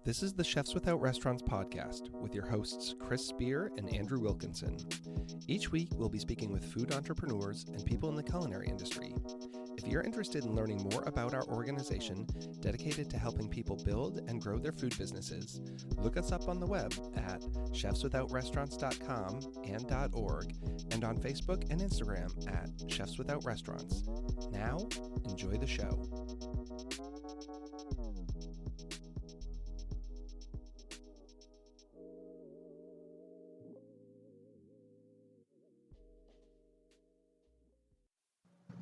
This is the Chefs Without Restaurants podcast with your hosts Chris Spear and Andrew Wilkinson. Each week, we'll be speaking with food entrepreneurs and people in the culinary industry. If you're interested in learning more about our organization dedicated to helping people build and grow their food businesses, look us up on the web at chefswithoutrestaurants.com and .org and on Facebook and Instagram at Chefs Without Restaurants. Now, enjoy the show.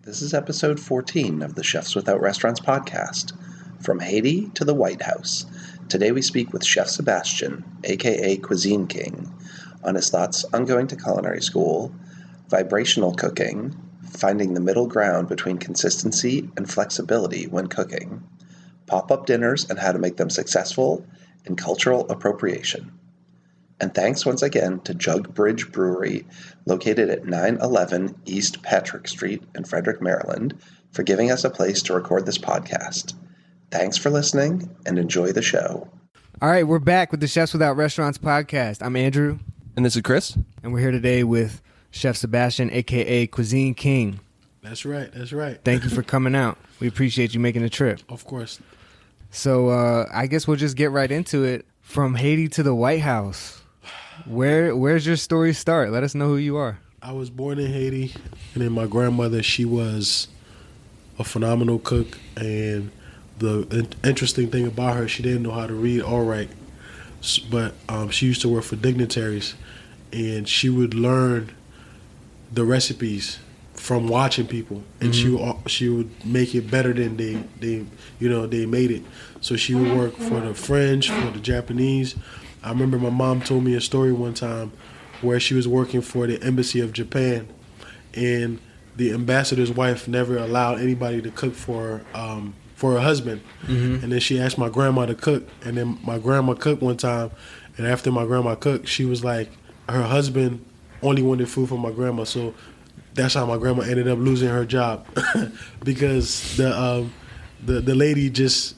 This is episode 14 of the Chefs Without Restaurants podcast, From Haiti to the White House. Today we speak with Chef Sebastien, aka KuisineKing, on his thoughts on going to culinary school, vibrational cooking, finding the middle ground between consistency and flexibility when cooking, pop-up dinners and how to make them successful, and cultural appropriation. And thanks once again to Jug Bridge Brewery, located at 911 East Patrick Street in Frederick, Maryland, for giving us a place to record this podcast. Thanks for listening and enjoy the show. All right, we're back with the Chefs Without Restaurants podcast. I'm Andrew. And this is Chris. And we're here today with Chef Sebastien, a.k.a. KuisineKing. That's right. Thank you for coming out. We appreciate you making the trip. Of course. So I guess we'll just get right into it. From Haiti to the White House. Where's your story start? Let us know who you are. I was born in Haiti, and then my grandmother, she was a phenomenal cook, and the interesting thing about her, she didn't know how to read or write, but she used to work for dignitaries, and she would learn the recipes from watching people, and she would make it better than they made it. So she would work for the French, for the Japanese. I remember my mom told me a story one time where she was working for the embassy of Japan, and the ambassador's wife never allowed anybody to cook for her husband. And then she asked my grandma to cook, and then my grandma cooked one time, and after my grandma cooked, she was like, her husband only wanted food from my grandma, so that's how my grandma ended up losing her job because the lady just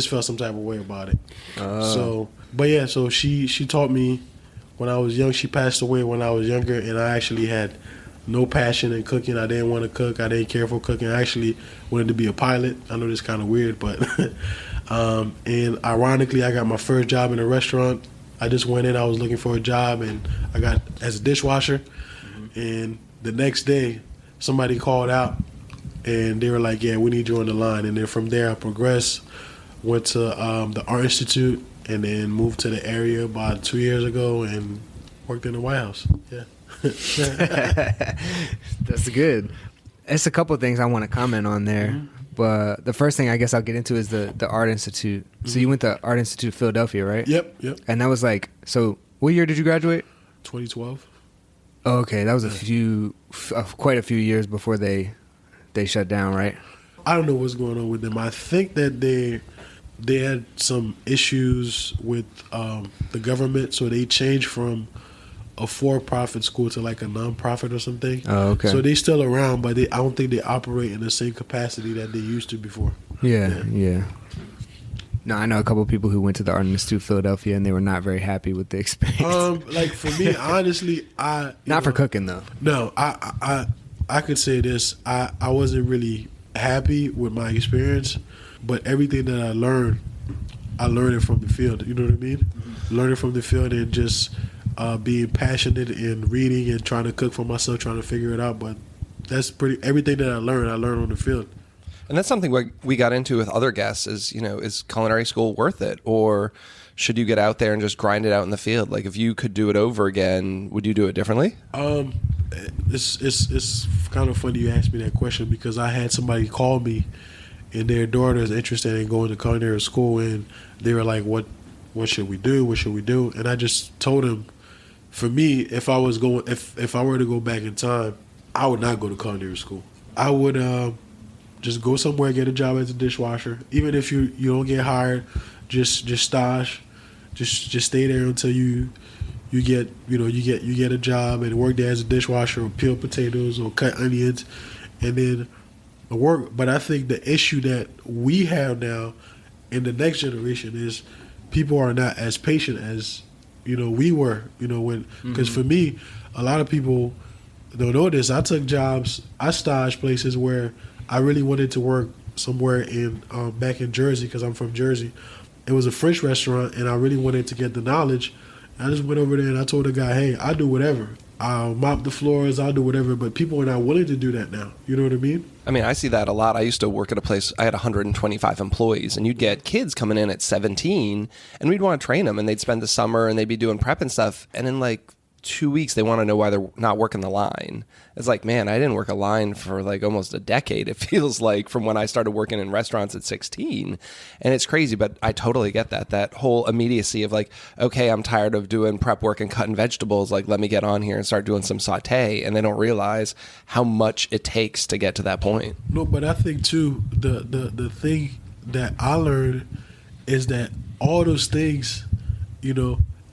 felt some type of way about it. So she taught me when I was young. She passed away when I was younger, and I actually had no passion in cooking. I didn't want to cook. I didn't care for cooking. I actually wanted to be a pilot. I know this is kind of weird, but and ironically, I got my first job in a restaurant. I just went in. I was looking for a job, and I got as a dishwasher. And the next day, somebody called out, and they were like, "Yeah, we need you on the line." And then from there, I progressed. Went to the Art Institute, and then moved to the area about 2 years ago and worked in the White House. Yeah. That's good. It's a couple of things I want to comment on there. But the first thing I guess I'll get into is the Art Institute. So you went to Art Institute Philadelphia, right? Yep. And that was like, so what year did you graduate? 2012. Oh, okay, that was quite a few years before they shut down, right? I don't know what's going on with them. I think that they had some issues with the government, so they changed from a for-profit school to like a non-profit or something. Oh, okay. So they're still around, but I don't think they operate in the same capacity that they used to before. Yeah. No, I know a couple of people who went to the Art Institute Philadelphia, and they were not very happy with the experience. Like for me, honestly, for cooking though. No, I could say this. I wasn't really happy with my experience, but everything that I learned it from the field. You know what I mean? Learning from the field and just being passionate and reading and trying to cook for myself, trying to figure it out. But that's everything that I learned on the field. And that's something we got into with other guests is culinary school worth it? Or should you get out there and just grind it out in the field? Like if you could do it over again, would you do it differently? It's kind of funny you asked me that question because I had somebody call me and their daughter is interested in going to culinary school, and they were like, what should we do? What should we do? And I just told them, for me, if I were to go back in time, I would not go to culinary school. I would just go somewhere, get a job as a dishwasher. Even if you don't get hired, just stage, just stay there until you get a job and work there as a dishwasher or peel potatoes or cut onions, and then work. But I think the issue that we have now in the next generation is people are not as patient as we were. Because for me, a lot of people don't know this. I took jobs, I staged places where I really wanted to work somewhere in back in Jersey because I'm from Jersey. It was a French restaurant, and I really wanted to get the knowledge. I just went over there and I told the guy, "Hey, I'll do whatever. I'll mop the floors. I'll do whatever." But people are not willing to do that now. You know what I mean? I mean, I see that a lot. I used to work at a place, I had 125 employees, and you'd get kids coming in at 17, and we'd want to train them, and they'd spend the summer, and they'd be doing prep and stuff, and in like 2 weeks, they want to know why they're not working the line. It's like, man, I didn't work a line for like almost a decade, it feels like, from when I started working in restaurants at 16. And it's crazy, but I totally get that whole immediacy of like, okay, I'm tired of doing prep work and cutting vegetables. Like, let me get on here and start doing some saute. And they don't realize how much it takes to get to that point. No, but I think too, the thing that I learned is that all those things,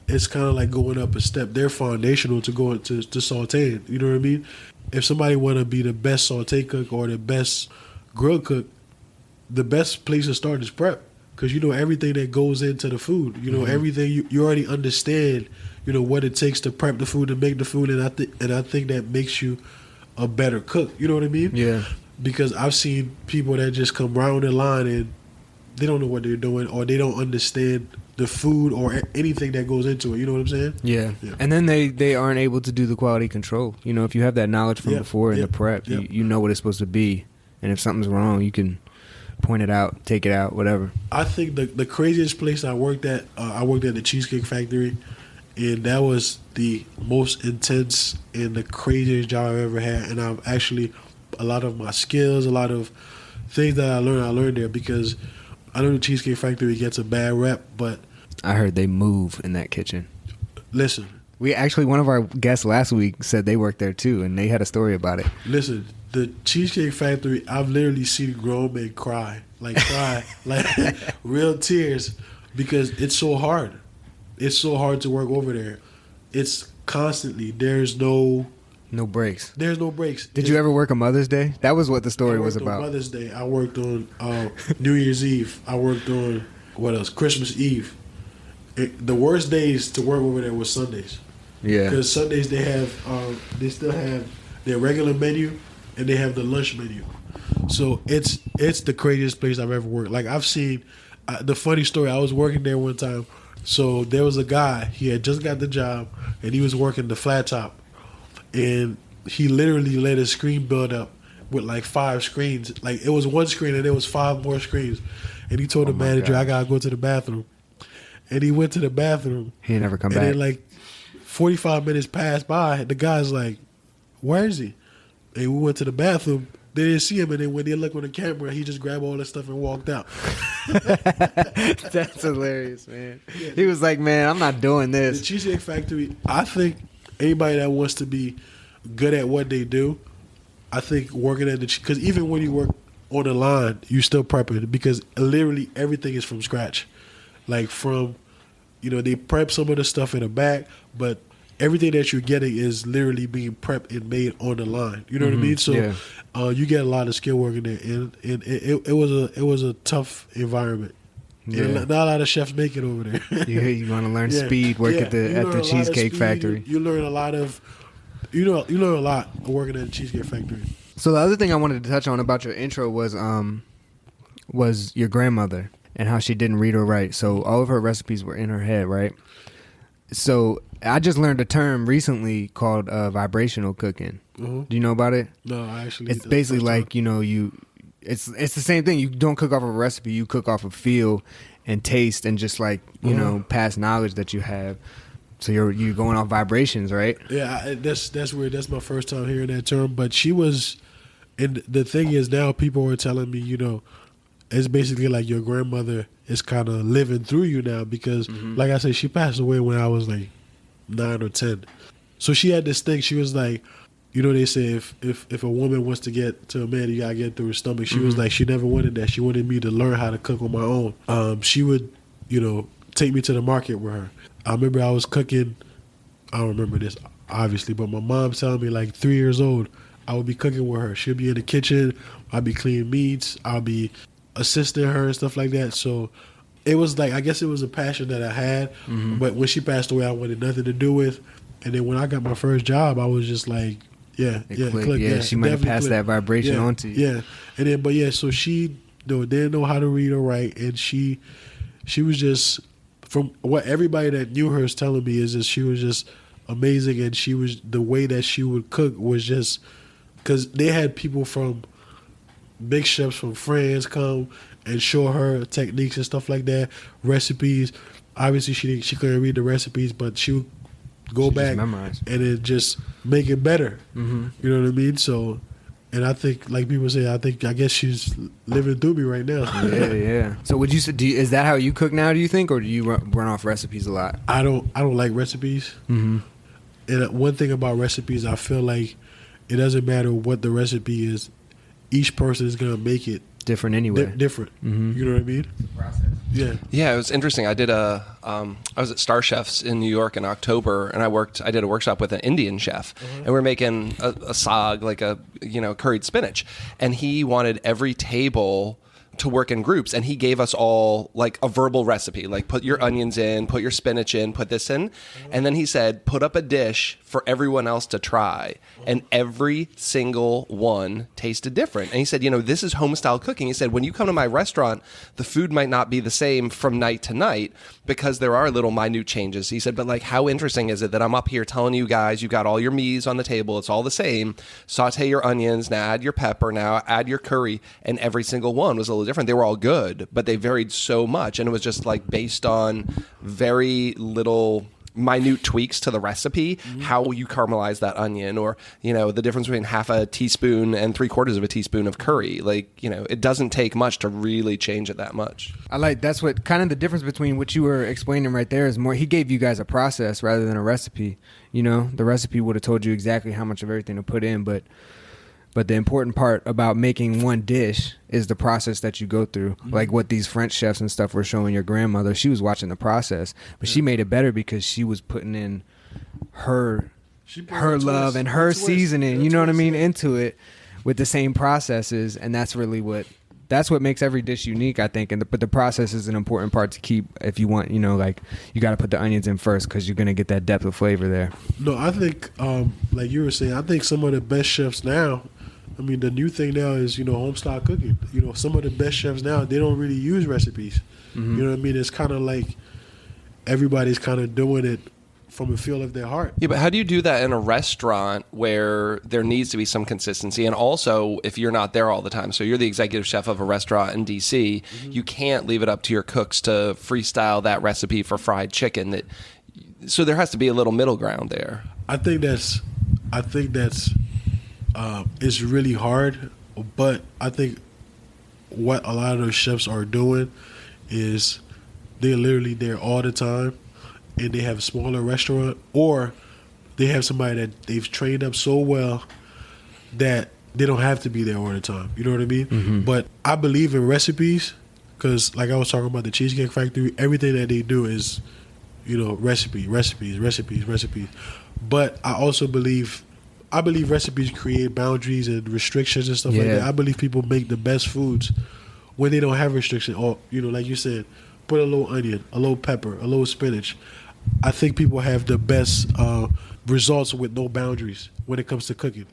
it's kind of like going up a step. They're foundational to go to sauteing. You know what I mean? If somebody want to be the best saute cook or the best grill cook, the best place to start is prep, because you know everything that goes into the food. You know everything. You already understand. What it takes to prep the food, to make the food, and I think that makes you a better cook. You know what I mean? Yeah. Because I've seen people that just come round the line and they don't know what they're doing, or they don't understand the food or anything that goes into it. You know what I'm saying? Yeah. And then they aren't able to do the quality control. If you have that knowledge from before in the prep, you know what it's supposed to be. And if something's wrong, you can point it out, take it out, whatever. I think the craziest place I worked at the Cheesecake Factory, and that was the most intense and the craziest job I've ever had. And I've actually, a lot of my skills, a lot of things that I learned there, because I know the Cheesecake Factory gets a bad rep, but I heard they move in that kitchen. Listen. One of our guests last week said they worked there too, and they had a story about it. Listen, the Cheesecake Factory, I've literally seen grown men cry, like real tears, because it's so hard. It's so hard to work over there. It's constantly, there's no breaks. There's no breaks. Did you ever work a Mother's Day? That was what the story was about. On Mother's Day. I worked on New Year's Eve. I worked on, what else? Christmas Eve. The worst days to work over there was Sundays. Yeah. Because Sundays they still have their regular menu and they have the lunch menu. So it's the craziest place I've ever worked. Like, I've seen the funny story. I was working there one time. So there was a guy. He had just got the job and he was working the flat top. And he literally let his screen build up with like 5 screens. Like, it was one screen and there was 5 more screens. And he told the manager, "I gotta go to the bathroom." And he went to the bathroom. He ain't never come back. back. And then like 45 minutes passed by. The guy's like, "Where is he?" And we went to the bathroom. They didn't see him. And then when they looked on the camera, he just grabbed all that stuff and walked out. That's hilarious, man. Yeah. He was like, "Man, I'm not doing this." The Cheesecake Factory, I think anybody that wants to be good at what they do, I think working at because even when you work on the line, you still prepping, because literally everything is from scratch. Like, from, they prep some of the stuff in the back, but everything that you're getting is literally being prepped and made on the line. You know what I mean? So you get a lot of skill working there, and it was a tough environment. Yeah. And not a lot of chefs make it over there. You want to learn speed, work at the Cheesecake Factory. You learn a lot of, you learn a lot working at the Cheesecake Factory. So the other thing I wanted to touch on about your intro was your grandmother and how she didn't read or write. So all of her recipes were in her head, right? So I just learned a term recently called vibrational cooking. Do you know about it? No, I actually. It's basically like, it's the same thing. You don't cook off of a recipe. You cook off of feel and taste and just like, past knowledge that you have. So you're going off vibrations, right? Yeah, that's weird. That's my first time hearing that term. But she was, and the thing is, now people are telling me, it's basically like your grandmother is kind of living through you now, because, like I said, she passed away when I was like 9 or 10. So she had this thing. She was like, they say if a woman wants to get to a man, you gotta get through her stomach. She was like, she never wanted that. She wanted me to learn how to cook on my own. She would, take me to the market with her. I remember I was cooking. I don't remember this obviously, but my mom telling me, like 3 years old, I would be cooking with her. She'll be in the kitchen. I'll be cleaning meats. I'll be assisting her and stuff like that. So it was like, I guess it was a passion that I had, but when she passed away, I wanted nothing to do with. And then when I got my first job, I was just like, it clicked. Yeah, she might have passed that vibration on to you. Yeah, and then so she didn't know how to read or write, and she was just, from what everybody that knew her is telling me, is that she was just amazing, and she was, the way that she would cook was just, because they had people from big chefs from France come and show her techniques and stuff like that, recipes. Obviously, she couldn't read the recipes, but she would go back and then just make it better. You know what I mean? So, and I think, like people say, I guess she's living through me right now. Yeah. So would you say, is that how you cook now, do you think, or do you run off recipes a lot? I don't like recipes. And one thing about recipes, I feel like it doesn't matter what the recipe is. Each person is going to make it different anyway. Different. You know what I mean? The process. Yeah, it was interesting. I did I was at Star Chefs in New York in October, and I did a workshop with an Indian chef, and we were making a saag, like a curried spinach, and he wanted every table to work in groups, and he gave us all like a verbal recipe, like put your onions in, put your spinach in, put this in, and then he said put up a dish for everyone else to try, and every single one tasted different. And he said, this is home style cooking. He said, when you come to my restaurant, the food might not be the same from night to night because there are little minute changes. He said, but like, how interesting is it that I'm up here telling you guys, you got all your meats on the table, it's all the same, saute your onions, now add your pepper, now add your curry, and every single one was a little different. They were all good, but they varied so much, and it was just like based on very little minute tweaks to the recipe, how you caramelize that onion, or the difference between half a teaspoon and 3/4 of a teaspoon of curry. Like, it doesn't take much to really change it that much. That's what kind of the difference between what you were explaining right there is more, he gave you guys a process rather than a recipe. The recipe would have told you exactly how much of everything to put in, but the important part about making one dish is the process that you go through. Like what these French chefs and stuff were showing your grandmother. She was watching the process, but she made it better because she was putting in her love and her seasoning, you know what I mean, into it with the same processes. And that's really what makes every dish unique, I think. But the process is an important part to keep if you want, like you got to put the onions in first because you're going to get that depth of flavor there. No, I think, like you were saying, I think some of the best chefs now, I mean, the new thing now is, home style cooking. Some of the best chefs now, they don't really use recipes. You know what I mean? It's kind of like everybody's kind of doing it from a feel of their heart. Yeah, but how do you do that in a restaurant where there needs to be some consistency? And also, if you're not there all the time, so you're the executive chef of a restaurant in D.C., you can't leave it up to your cooks to freestyle that recipe for fried chicken. So there has to be a little middle ground there. I think that's it's really hard, but I think what a lot of those chefs are doing is they're literally there all the time, and they have a smaller restaurant, or they have somebody that they've trained up so well that they don't have to be there all the time. You know what I mean? But I believe in recipes because, like I was talking about the Cheesecake Factory, everything that they do is, recipes. But I also believe recipes create boundaries and restrictions and stuff like that. I believe people make the best foods when they don't have restrictions. Or, like you said, put a little onion, a little pepper, a little spinach. I think people have the best results with no boundaries when it comes to cooking.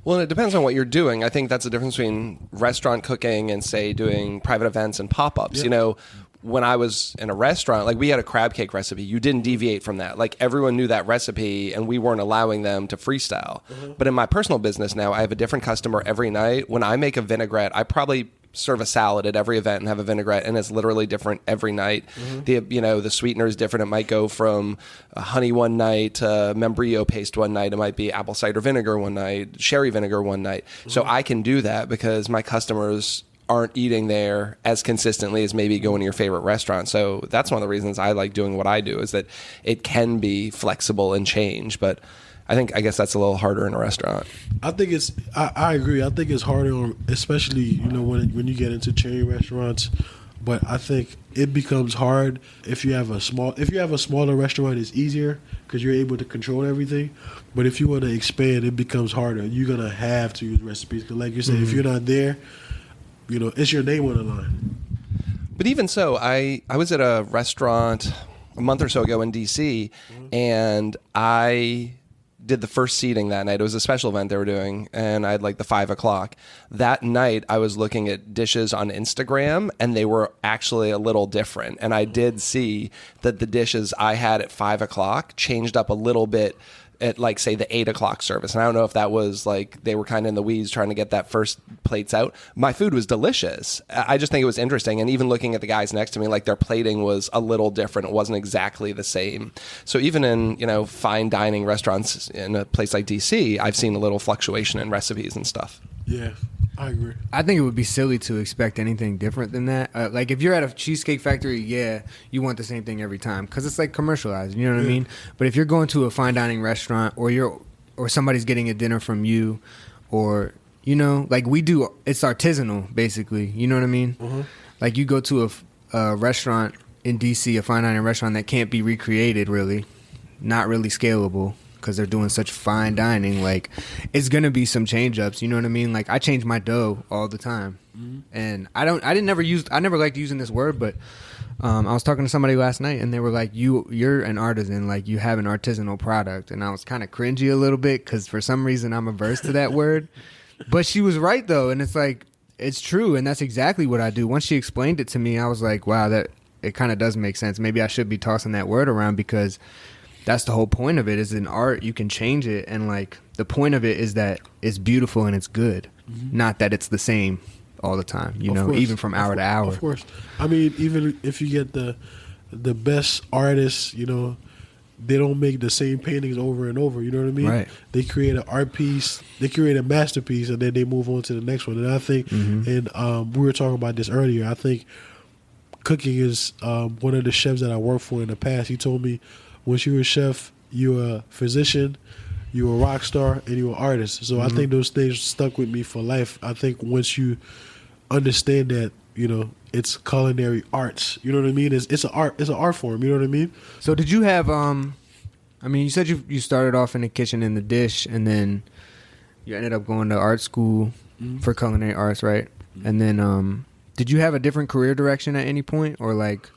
Well, it depends on what you're doing. I think that's the difference between restaurant cooking and, say, doing private events and pop-ups. Yeah. When I was in a restaurant, like we had a crab cake recipe. You didn't deviate from that. Like everyone knew that recipe and we weren't allowing them to freestyle. But in my personal business now, I have a different customer every night. When I make a vinaigrette, I probably serve a salad at every event and have a vinaigrette, and it's literally different every night. The sweetener is different. It might go from honey one night to membrillo paste one night. It might be apple cider vinegar one night, sherry vinegar one night. So I can do that because my customers aren't eating there as consistently as maybe going to your favorite restaurant. So that's one of the reasons I like doing what I do, is that it can be flexible and change. But I guess that's a little harder in a restaurant. I think I agree. I think it's harder, especially, when you get into chain restaurants. But I think it becomes hard if you have a smaller restaurant. It's easier because you're able to control everything. But if you want to expand, it becomes harder. You're gonna have to use recipes. Because like you said, if you're not there, it's your name on the line. But even so, I was at a restaurant a month or so ago in DC, and I did the first seating that night. It was a special event they were doing, and I had like the 5 o'clock. That night, I was looking at dishes on Instagram, and they were actually a little different. And I did see that the dishes I had at 5 o'clock changed up a little bit at like, say, the 8 o'clock service. And I don't know if that was like they were kind of in the weeds trying to get that first plates out. My food was delicious. I just think it was interesting. And even looking at the guys next to me, like their plating was a little different. It wasn't exactly the same. So even in, fine dining restaurants in a place like DC, I've seen a little fluctuation in recipes and stuff. Yeah, I agree. I think it would be silly to expect anything different than that. Like if you're at a Cheesecake Factory, yeah, you want the same thing every time because it's like commercialized. You know what I mean? But if you're going to a fine dining restaurant, or somebody's getting a dinner from you, or like we do, it's artisanal basically. You know what I mean? Mm-hmm. Like you go to a restaurant in DC, a fine dining restaurant that can't be recreated, really, not really scalable. Because they're doing such fine dining, like it's gonna be some change ups. You know what I mean? Like I change my dough all the time, and I never liked using this word, but I was talking to somebody last night, and they were like, "You're an artisan, like you have an artisanal product," and I was kind of cringy a little bit because for some reason I'm averse to that word, but she was right though, and it's like it's true, and that's exactly what I do. Once she explained it to me, I was like, "Wow, that it kind of does make sense. Maybe I should be tossing that word around because." That's the whole point of it. Is in art you can change it, and like the point of it is that it's beautiful and it's good, not that it's the same all the time. Even from hour to hour. Of course, I mean, even if you get the best artists, they don't make the same paintings over and over. You know what I mean? Right. They create an art piece, they create a masterpiece, and then they move on to the next one. And I think, and we were talking about this earlier. I think cooking is one of the chefs that I worked for in the past. He told me. Once you're a chef, you're a physician, you're a rock star, and you're an artist. So I think those things stuck with me for life. I think once you understand that, it's culinary arts. You know what I mean? It's an art form. You know what I mean? So did you have? You said you started off in the kitchen in the dish, and then you ended up going to art school for culinary arts, right? And then did you have a different career direction at any point, or like?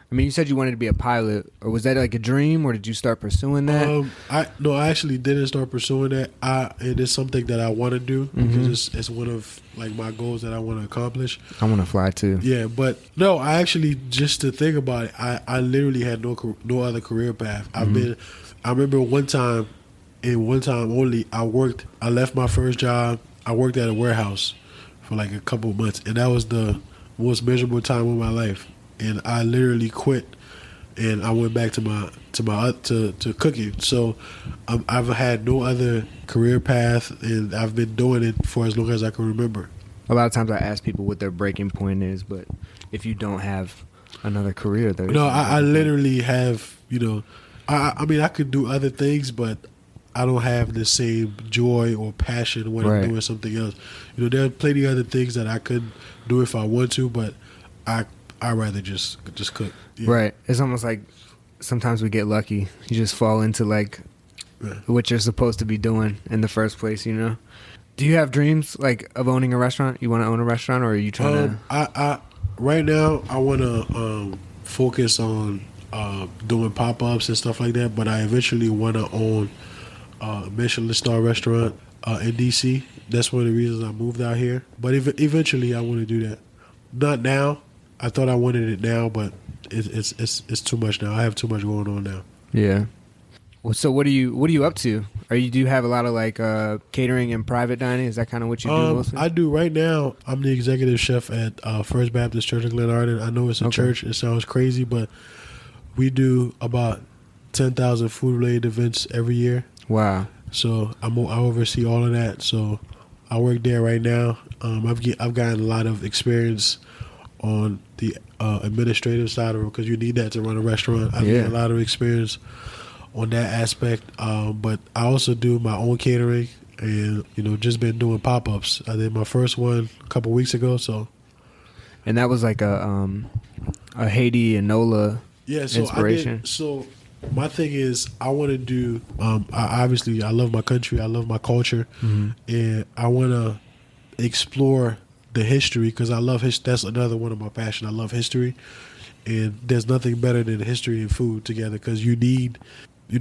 You said you wanted to be a pilot, or was that like a dream, or did you start pursuing that? I actually didn't start pursuing that. It is something that I want to do because it's one of like my goals that I want to accomplish. I want to fly too. Yeah, but no, I actually just to think about it, I literally had no other career path. I remember one time, and one time only, I left my first job. I worked at a warehouse for like a couple of months, and that was the most miserable time of my life. And I literally quit, and I went back to cooking. So I've had no other career path, and I've been doing it for as long as I can remember. A lot of times I ask people what their breaking point is, but if you don't have another career, I literally have. I could do other things, but I don't have the same joy or passion when I'm doing something else. There are plenty of other things that I could do if I want to, but I'd rather just cook. Yeah. Right. It's almost like sometimes we get lucky. You just fall into like what you're supposed to be doing in the first place, Do you have dreams like of owning a restaurant? You want to own a restaurant, or are you trying to? I right now I want to focus on doing pop-ups and stuff like that, but I eventually want to own a Michelin star restaurant in DC. That's one of the reasons I moved out here. But eventually I want to do that. Not now. I thought I wanted it now, but it's too much now. I have too much going on now. Yeah. Well, so what are you up to? Do you have a lot of like catering and private dining? Is that kind of what you do mostly? I do right now. I'm the executive chef at First Baptist Church in Glen Arden. I know it's a church. It sounds crazy, but we do about 10,000 food-related events every year. Wow. So I oversee all of that. So I work there right now. I've gotten a lot of experience on the administrative side of it because you need that to run a restaurant. I've got a lot of experience on that aspect, but I also do my own catering and just been doing pop-ups. I did my first one a couple weeks ago. And that was like a Haiti and NOLA inspiration. So my thing is I want to do I love my country, I love my culture, and I want to explore the history, because I love that's another one of my passions. I love history, and there's nothing better than history and food together, because you need,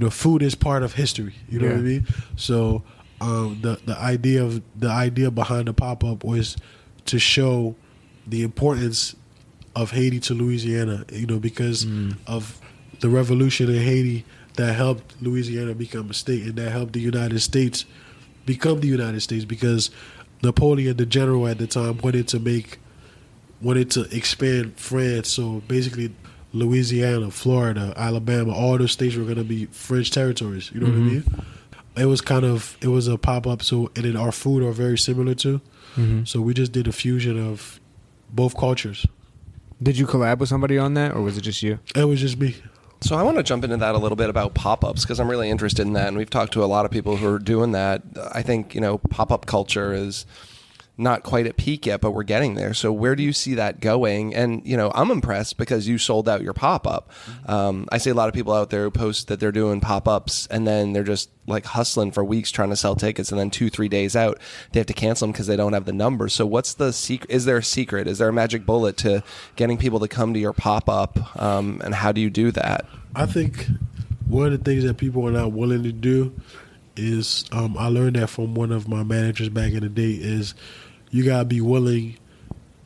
food is part of history. You know what I mean? So the idea behind the pop up was to show the importance of Haiti to Louisiana. Because of the revolution in Haiti that helped Louisiana become a state, and that helped the United States become the United States, because Napoleon, the general at the time, wanted to expand France. So basically, Louisiana, Florida, Alabama, all those states were going to be French territories. You know what I mean? It was a pop up. So, and then our food are very similar too. So we just did a fusion of both cultures. Did you collab with somebody on that, or was it just you? It was just me. So I want to jump into that a little bit about pop-ups, because I'm really interested in that, and we've talked to a lot of people who are doing that. I think, pop-up culture is not quite at peak yet, but we're getting there. So where do you see that going? And, I'm impressed because you sold out your pop-up. I see a lot of people out there who post that they're doing pop-ups, and then they're just like hustling for weeks trying to sell tickets, and then 2-3 days out, they have to cancel them because they don't have the numbers. So what's the secret? Is there a secret? Is there a magic bullet to getting people to come to your pop-up? And how do you do that? I think one of the things that people are not willing to do is, I learned that from one of my managers back in the day, is you gotta be willing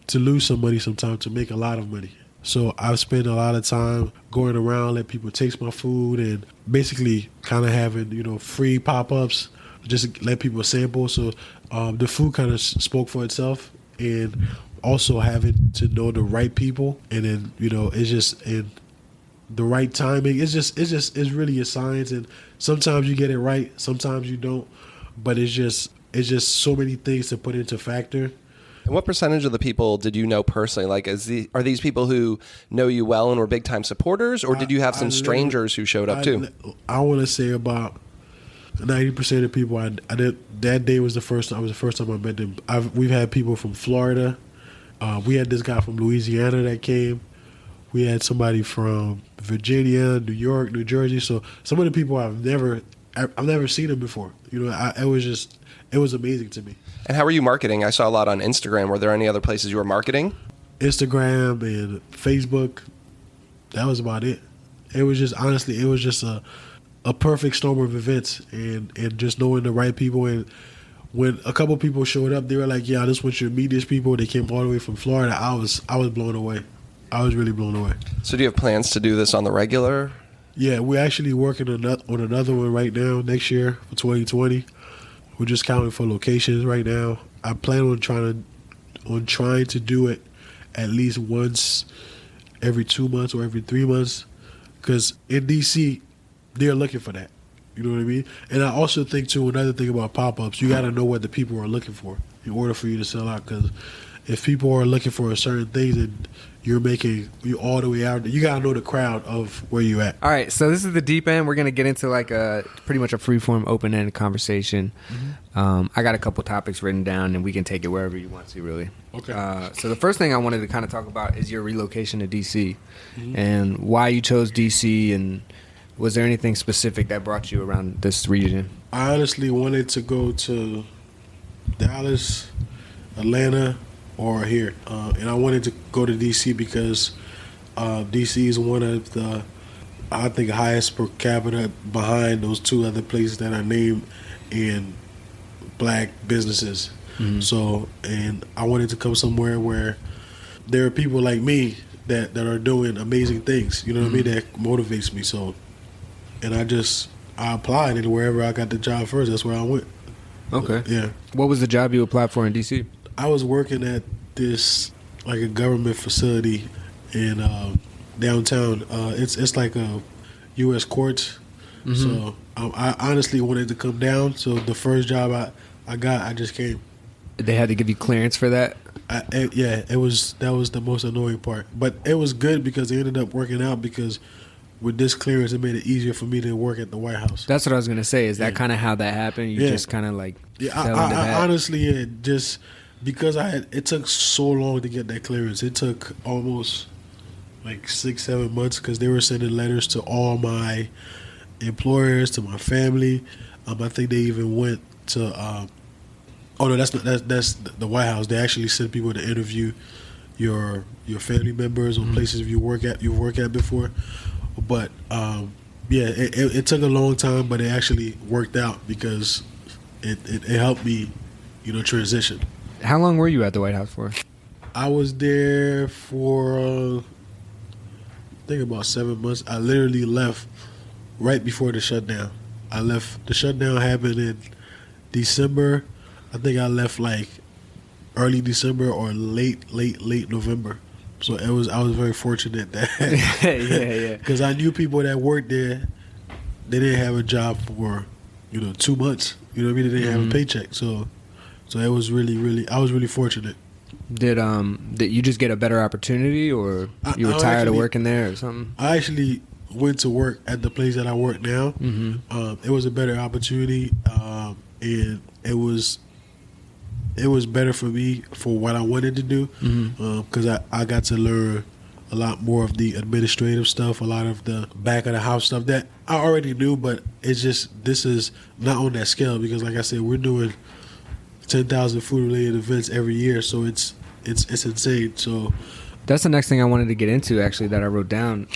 to lose some money sometimes to make a lot of money. So I've spent a lot of time going around, let people taste my food, and basically kind of having, free pop-ups, just let people sample. So the food kind of spoke for itself, and also having to know the right people, and then, it's just in the right timing. It's really a science, and sometimes you get it right, sometimes you don't, but it's just so many things to put into factor. And what percentage of the people did you know personally? Like, are these people who know you well and were big time supporters, or did you have some strangers who showed up too? I want to say about 90% of people I did that day was the first time I met them. We've had people from Florida. We had this guy from Louisiana that came. We had somebody from Virginia, New York, New Jersey. So some of the people I've never seen them before. It was amazing to me. And how were you marketing? I saw a lot on Instagram. Were there any other places you were marketing? Instagram and Facebook. That was about it. It was just, honestly, a perfect storm of events, and just knowing the right people. And when a couple people showed up, they were like, "Yeah, I just want you to meet these people." They came all the way from Florida. I was blown away. I was really blown away. So do you have plans to do this on the regular? Yeah, we're actually working on another one right now next year for 2020. We're just counting for locations right now. I plan on trying to do it at least once every 2 months or every 3 months, because in DC they're looking for that. You know what I mean? And I also think too, another thing about pop-ups, you got to know what the people are looking for in order for you to sell out. Because if people are looking for a certain thing, then you all the way out. You got to know the crowd of where you at. All right, so this is the deep end. We're going to get into like pretty much a free-form, open-ended conversation. I got a couple topics written down, and we can take it wherever you want to, really. Okay. So the first thing I wanted to kind of talk about is your relocation to D.C. And why you chose D.C., and was there anything specific that brought you around this region? I honestly wanted to go to Dallas, Atlanta, or here. And I wanted to go to D.C. because D.C. is one of the, I think, highest per capita behind those two other places that I named in black businesses. So, and I wanted to come somewhere where there are people like me that are doing amazing things, you know what I mean, that motivates me. So, and I applied, and wherever I got the job first, that's where I went. Okay. Yeah. What was the job you applied for in D.C.? I was working at this, like a government facility in downtown. It's like a U.S. courts. So I honestly wanted to come down. So the first job I got, I just came. They had to give you clearance for that? That was the most annoying part. But it was good because it ended up working out, because with this clearance, it made it easier for me to work at the White House. That's what I was going to say. Is that kind of how that happened? You just kind of like fell into that? Honestly, just because it took so long to get that clearance. It took almost like 6-7 months, because they were sending letters to all my employers, to my family. I think they even went to Oh no, that's the White House. They actually send people to interview your family members or places you've worked at before. But yeah, it took a long time, but it actually worked out because it helped me, transition. How long were you at the White House for? I was there for I think about 7 months. I literally left right before the shutdown. The shutdown happened in December. I think I left like early December or late November. So I was very fortunate that yeah. because I knew people that worked there. They didn't have a job for 2 months. You know what I mean? They didn't have a paycheck. So it was really I was really fortunate. Did you just get a better opportunity, or you were tired of working there or something? I actually went to work at the place that I work now. It was a better opportunity, and it was better for me for what I wanted to do, because I got to learn a lot more of the administrative stuff, a lot of the back of the house stuff that I already knew, but it's just this is not on that scale because, like I said, we're doing 10,000 food-related events every year, so it's insane. So that's the next thing I wanted to get into, actually, that I wrote down,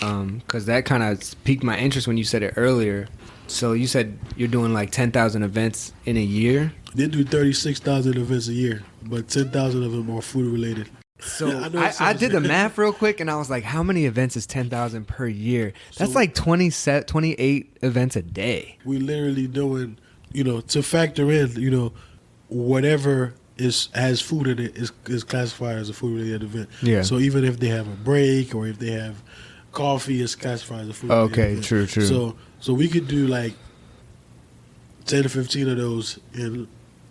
because that kind of piqued my interest when you said it earlier. So you said you're doing like 10,000 events in a year? They do 36,000 events a year, but 10,000 of them are food-related. So I did the math real quick, and I was like, how many events is 10,000 per year? That's like 28 events a day. We literally doing, to factor in, whatever has food in it is classified as a food-related event. Yeah. So even if they have a break or if they have coffee, it's classified as a food-related event. Okay, true. So we could do like 10 to 15 of those in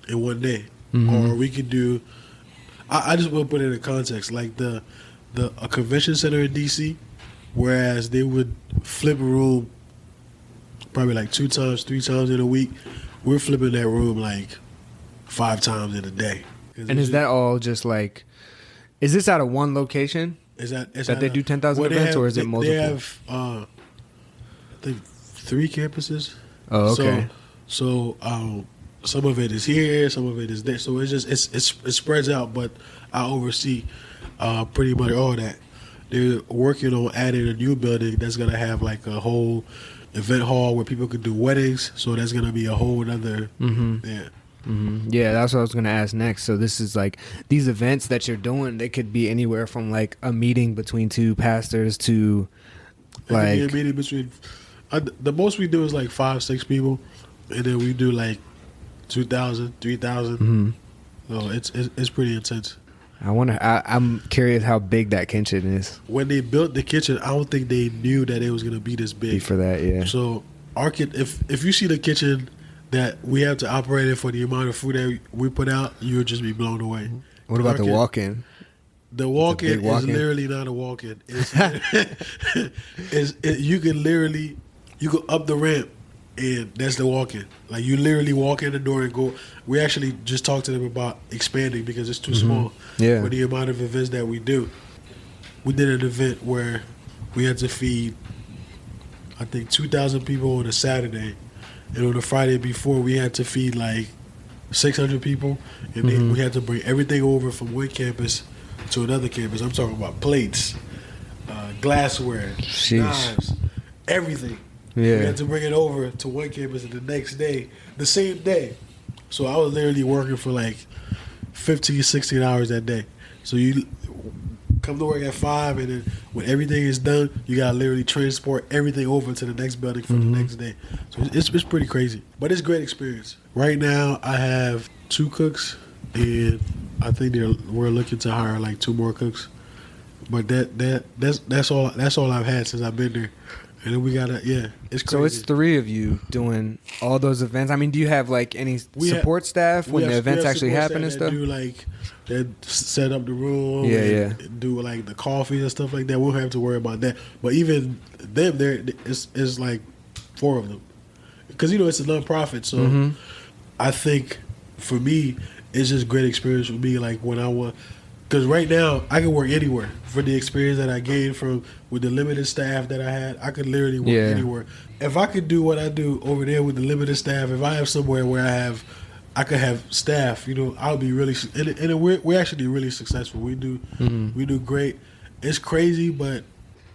one day, or we could do. I just want to put it in context, like a convention center in DC, whereas they would flip a room probably like 2 times, 3 times in a week. We're flipping that room like 5 times in a day. And is that all just like? Is this out of one location? That they do 10,000 events, or is it multiple? They have, I think, 3 campuses. Oh, okay. So some of it is here, some of it is there. So it spreads out, but I oversee pretty much all that. They're working on adding a new building that's gonna have like a whole event hall where people could do weddings. So that's gonna be a whole other Yeah, that's what I was going to ask next. So this is like these events that you're doing, they could be anywhere from like a meeting between 2 pastors to like a meeting between the most we do is like 5-6 people, and then we do like 2,000, 3,000. So it's pretty intense. I'm curious how big that kitchen is. When they built the kitchen, I don't think they knew that it was going to be this big. For that, yeah. So if you see the kitchen that we have to operate in for the amount of food that we put out, you'll just be blown away. What about the walk-in? The walk-in is literally not a walk-in. You can up the ramp, and that's the walk-in. Like you literally walk in the door and go. We actually just talked to them about expanding because it's too small for the amount of events that we do. We did an event where we had to feed, I think, 2,000 people on a Saturday. And on the Friday before, we had to feed like 600 people, and then we had to bring everything over from one campus to another campus. I'm talking about plates, glassware, knives, everything. Yeah. We had to bring it over to one campus and the next day, the same day. So I was literally working for like 15, 16 hours that day. So you come to work at 5, and then when everything is done, you gotta literally transport everything over to the next building for the next day. So it's pretty crazy, but it's a great experience. Right now, I have 2 cooks, and I think we're looking to hire like 2 more cooks. But that's all I've had since I've been there. And then we gotta, it's crazy. So it's 3 of you doing all those events. I mean, do you have like any support staff when the events actually happen and stuff? That set up the room, do like the coffee and stuff like that. We don't have to worry about that. But even them, it's like 4 of them, because it's a nonprofit. So I think for me, it's just great experience for me. Like when I want. Because right now, I can work anywhere. For the experience that I gained with the limited staff that I had, I could literally work anywhere. If I could do what I do over there with the limited staff, if I have somewhere where I have I could have staff. I'll be really, and we're actually really successful. We do great. It's crazy, but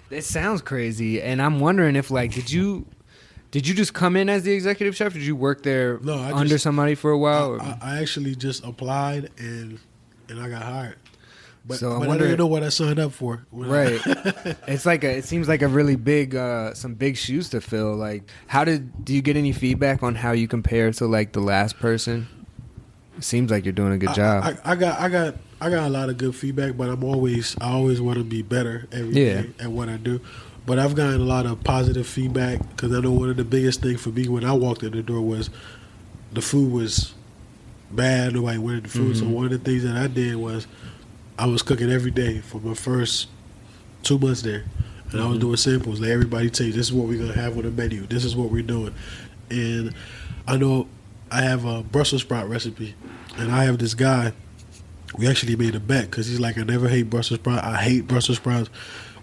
it sounds crazy. And I'm wondering if like, did you just come in as the executive chef? Did you work there under somebody for a while? I actually just applied and I got hired. But I didn't know what I signed up for. Right. It seems like a really big, some big shoes to fill. Like, do you get any feedback on how you compare to like the last person? It seems like you're doing a good job. I got a lot of good feedback, but I always want to be better every day at what I do. But I've gotten a lot of positive feedback because I know one of the biggest things for me when I walked in the door was the food was bad. Nobody wanted the food. So one of the things that I did was I was cooking every day for my first 2 months there. And I was doing samples. Let everybody taste, this is what we're going to have on the menu. This is what we're doing. And I know I have a Brussels sprout recipe. And I have this guy, we actually made a bet because he's like, I never hate Brussels sprouts. I hate Brussels sprouts.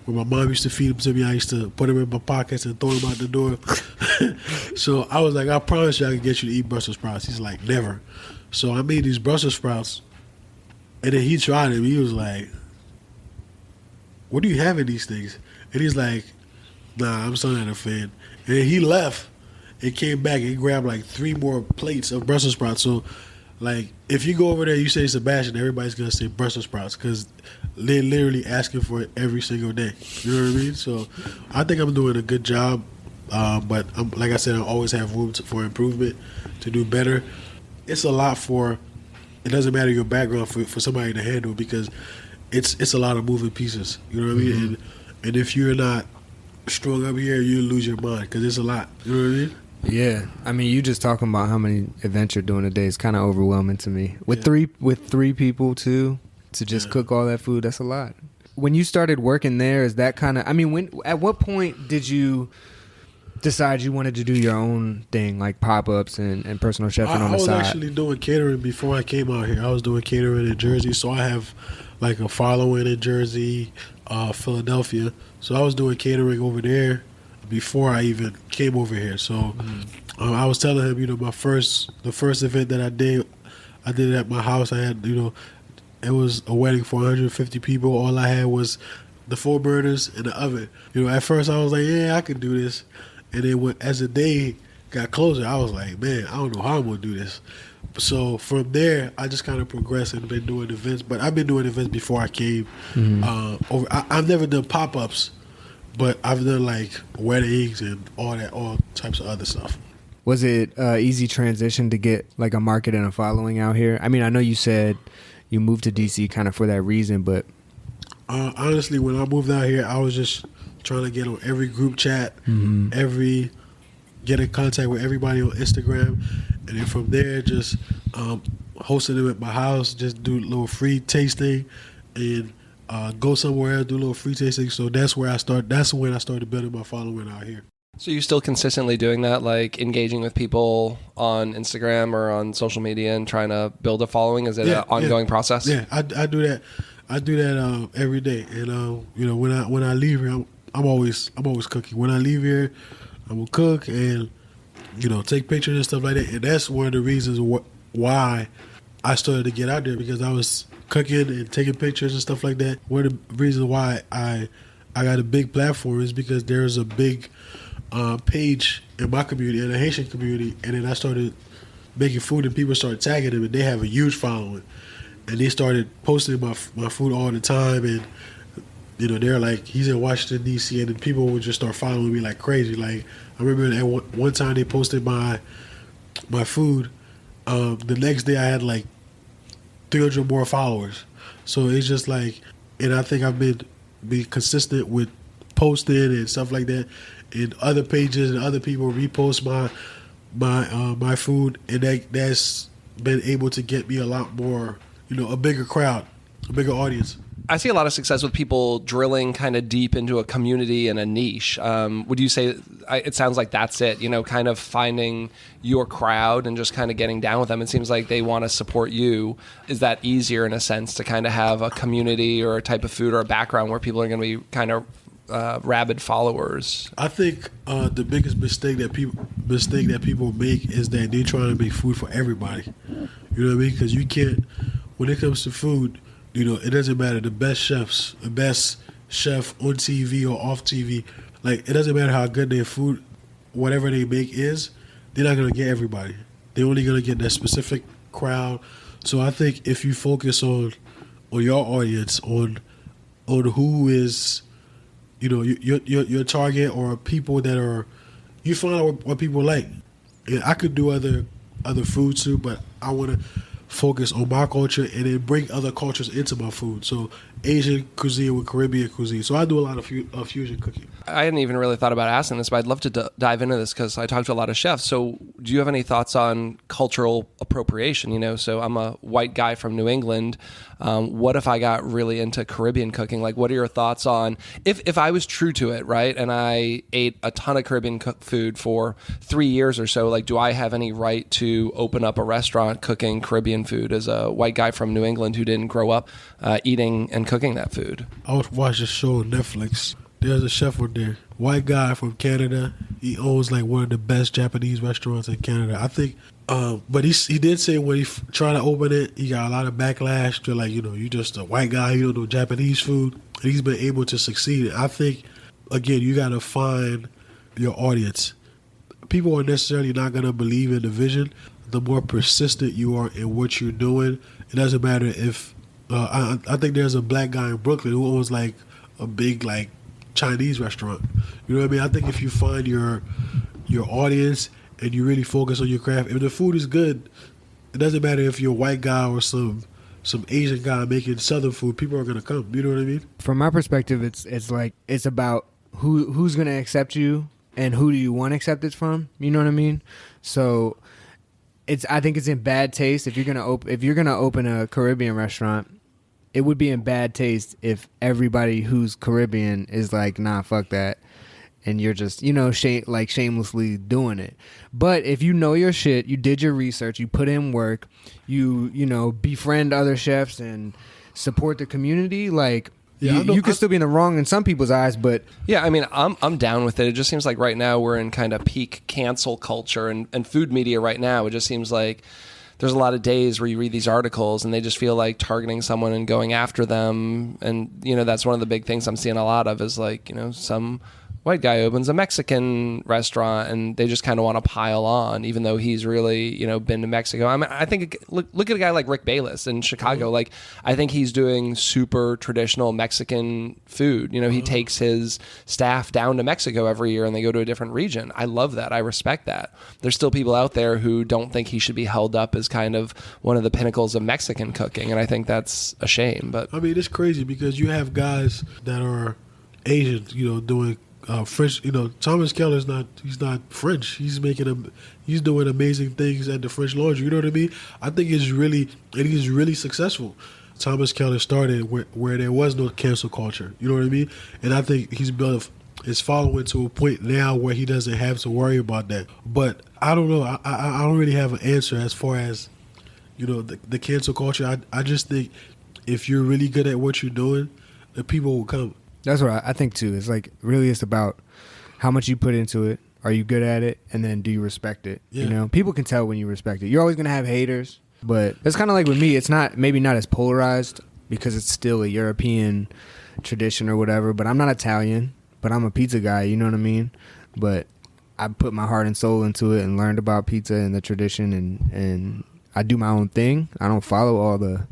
When my mom used to feed them to me, I used to put them in my pockets and throw them out the door. So I was like, I promise you I can get you to eat Brussels sprouts. He's like, never. So I made these Brussels sprouts. And then he tried them. He was like, what do you have in these things? And he's like, nah, I'm still not a fan. And then he left and came back and grabbed like 3 more plates of Brussels sprouts. So, like, if you go over there, you say Sebastien, everybody's going to say Brussels sprouts because they're literally asking for it every single day. You know what I mean? So, I think I'm doing a good job. But like I said, I always have room for improvement, to do better. It's a lot it doesn't matter your background for somebody to handle because it's a lot of moving pieces. You know what I mean? And if you're not strung up here, you lose your mind because it's a lot. You know what I mean? Yeah, I mean, you just talking about how many events you're doing a day is kind of overwhelming to me. With three people too, to just cook all that food, that's a lot. When you started working there, is that kind of? I mean, at what point did you decide you wanted to do your own thing, like pop-ups and personal chefing on the side? I was actually doing catering before I came out here. I was doing catering in Jersey, so I have like a following in Jersey, Philadelphia. So I was doing catering over there before I even came over here. So I was telling him, the first event that I did it at my house. I had, it was a wedding for 150 people. All I had was the 4 burners and the oven. At first I was like, yeah, I could do this. And then as the day got closer, I was like, man, I don't know how I'm going to do this. So from there, I just kind of progressed and been doing events. But I've been doing events before I came over. I've never done pop-ups, but I've done like weddings and all types of other stuff. Was it easy transition to get like a market and a following out here? I mean, I know you said you moved to DC kind of for that reason, but honestly, when I moved out here, I was just trying to get on every group chat, get in contact with everybody on Instagram, and then from there, just hosting them at my house, just do a little free tasting, and go somewhere else, do a little free tasting. So that's when I started building my following out here. So you're still consistently doing that, like engaging with people on Instagram or on social media and trying to build a following? Is it an ongoing process? Yeah, I do that. I do that every day, and when I leave here, I'm always cooking. When I leave here, I will cook and take pictures and stuff like that. And that's one of the reasons why I started to get out there, because I was cooking and taking pictures and stuff like that. One of the reasons why I got a big platform is because there's a big page in my community, in the Haitian community, and then I started making food and people started tagging them, and they have a huge following. And they started posting my food all the time, and they're like, he's in Washington D.C., and then people would just start following me like crazy. Like I remember at one time they posted my food. The next day I had like 300 more followers. So it's just like, and I think I've been consistent with posting and stuff like that, and other pages and other people repost my food, and that's been able to get me a lot more, a bigger crowd, a bigger audience. I see a lot of success with people drilling kind of deep into a community and a niche. Would you say it sounds like that's it, kind of finding your crowd and just kind of getting down with them? It seems like they want to support you. Is that easier in a sense to kind of have a community or a type of food or a background where people are going to be kind of rabid followers. I think the biggest mistake that people make is that they're trying to make food for everybody. You know what I mean? Because you can't. When it comes to food, it doesn't matter. The best chef on TV or off TV, like it doesn't matter how good their food, whatever they make is, they're not gonna get everybody. They're only gonna get that specific crowd. So I think if you focus on your audience, on who is, your target, or people that are, you find out what people like. And I could do other foods too, but I want to focus on my culture and then bring other cultures into my food. So Asian cuisine with Caribbean cuisine. So I do a lot of fusion cooking. I hadn't even really thought about asking this, but I'd love to dive into this because I talk to a lot of chefs. So do you have any thoughts on cultural appropriation? So I'm a white guy from New England. What if I got really into Caribbean cooking? Like, what are your thoughts on if I was true to it, right? And I ate a ton of Caribbean food for 3 years or so. Like, do I have any right to open up a restaurant cooking Caribbean food as a white guy from New England who didn't grow up eating and cooking that food? I was watching a show on Netflix. There's a chef on there, white guy from Canada. He owns like one of the best Japanese restaurants in Canada, I think. But he did say when he tried to open it, he got a lot of backlash to like, you just a white guy, you don't know Japanese food. And he's been able to succeed. I think, again, you got to find your audience. People are necessarily not going to believe in the vision. The more persistent you are in what you're doing, it doesn't matter if, I think there's a black guy in Brooklyn who owns like a big like Chinese restaurant. You know what I mean? I think if you find your audience and you really focus on your craft, if the food is good, it doesn't matter if you're a white guy or some Asian guy making Southern food. People are gonna come. You know what I mean? From my perspective, it's like it's about who's gonna accept you and who do you want acceptance from. You know what I mean? So I think it's in bad taste if you're gonna open a Caribbean restaurant. It would be in bad taste if everybody who's Caribbean is like, nah, fuck that. And you're just, shamelessly doing it. But if you know your shit, you did your research, you put in work, you befriend other chefs and support the community, like, you could still be in the wrong in some people's eyes, but... Yeah, I mean, I'm down with it. It just seems like right now we're in kind of peak cancel culture and food media right now. It just seems like there's a lot of days where you read these articles and they just feel like targeting someone and going after them. And, that's one of the big things I'm seeing a lot of is like, some white guy opens a Mexican restaurant and they just kind of want to pile on, even though he's really, been to Mexico. I mean, I think look at a guy like Rick Bayless in Chicago. Mm-hmm. Like, I think he's doing super traditional Mexican food. He takes his staff down to Mexico every year and they go to a different region. I love that. I respect that. There's still people out there who don't think he should be held up as kind of one of the pinnacles of Mexican cooking. And I think that's a shame. But I mean, it's crazy because you have guys that are Asian, doing French. Thomas Keller's he's not French. He's doing amazing things at the French Laundry. You know what I mean? I think he's really successful. Thomas Keller started where there was no cancel culture. You know what I mean? And I think he's built his following to a point now where he doesn't have to worry about that. But I don't know. I don't really have an answer as far as, the cancel culture. I just think if you're really good at what you're doing, the people will come. That's what I think too. It's like really it's about how much you put into it. Are you good at it? And then do you respect it? Yeah. People can tell when you respect it. You're always going to have haters, but it's kind of like with me. It's maybe not as polarized because it's still a European tradition or whatever, but I'm not Italian, but I'm a pizza guy. You know what I mean? But I put my heart and soul into it and learned about pizza and the tradition and I do my own thing. I don't follow all the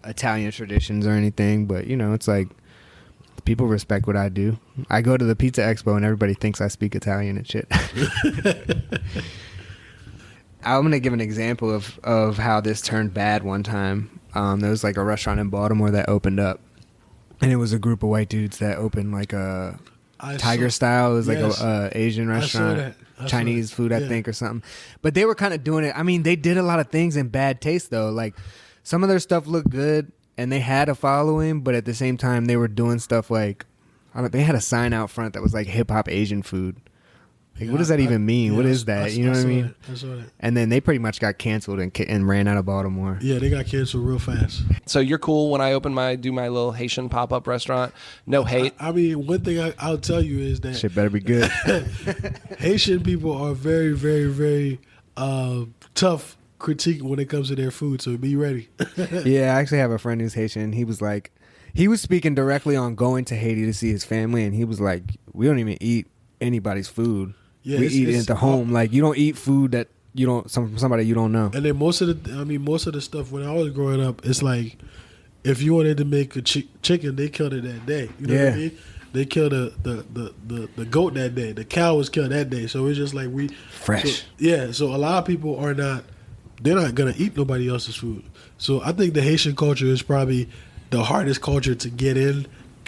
Italian traditions or anything, but it's like, people respect what I do. I go to the Pizza Expo and everybody thinks I speak Italian and shit. I'm going to give an example of how this turned bad one time. There was like a restaurant in Baltimore that opened up. And it was a group of white dudes that opened like a Tiger Style. It was like a Asian restaurant. Chinese food, I think, or something. But they were kind of doing it. I mean, they did a lot of things in bad taste, though. Like, some of their stuff looked good. And they had a following, but at the same time, they were doing stuff like, they had a sign out front that was like hip hop Asian food. Like, what does that even mean? What is that? You know what I mean? I saw that. And then they pretty much got canceled and ran out of Baltimore. Yeah, they got canceled real fast. So you're cool when I do my little Haitian pop-up restaurant? No hate? I mean, one thing I'll tell you is that Shit better be good. Haitian people are very, very, very tough critique when it comes to their food, so be ready. Yeah, I actually have a friend who's Haitian. He was like, he was speaking directly on going to Haiti to see his family, and he was like, we don't even eat anybody's food. Yeah, we eat it at the home. Like, you don't eat food that you don't somebody you don't know. And then most of the stuff when I was growing up, it's like if you wanted to make a chicken, they killed it that day. You know what I mean? They killed the goat that day. The cow was killed that day. So it's just like fresh. So a lot of people they're not gonna eat nobody else's food. So I think the Haitian culture is probably the hardest culture to get in,